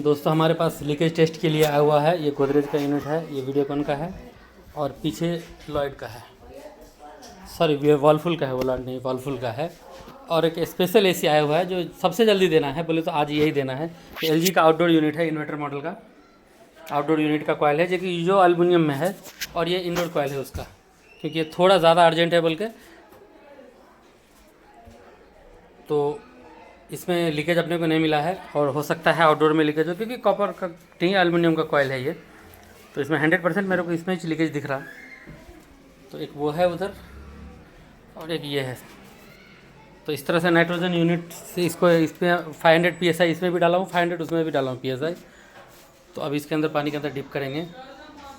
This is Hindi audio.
दोस्तों हमारे पास लीकेज टेस्ट के लिए आया हुआ है। ये गोदरेज का यूनिट है, ये वीडियोकॉन का है और पीछे लॉयड का है, सॉरी ये वर्लपुल का है, वो लॉयड नहीं वर्लपुल का है। और एक स्पेशल एसी आया हुआ है जो सबसे जल्दी देना है, बोले तो आज यही देना है। एलजी का आउटडोर यूनिट है, इन्वर्टर मॉडल का आउटडोर यूनिट का कॉयल है जो एल्युमिनियम में है, और ये इंडोर कॉयल है उसका, क्योंकि ये थोड़ा ज़्यादा अर्जेंट है बोल के। तो इसमें लीकेज अपने को नहीं मिला है, और हो सकता है आउटडोर में लीकेज हो, क्योंकि कॉपर का नहीं एल्युमिनियम का कॉयल है ये। तो इसमें 100% मेरे को इसमें लीकेज दिख रहा। तो एक वो है उधर और एक ये है। तो इस तरह से नाइट्रोजन यूनिट से इसको इस पर 500 PSI इसमें भी डाला हूँ, 500 उसमें भी डाला हूँ PSI। तो अब इसके अंदर पानी के अंदर डिप करेंगे।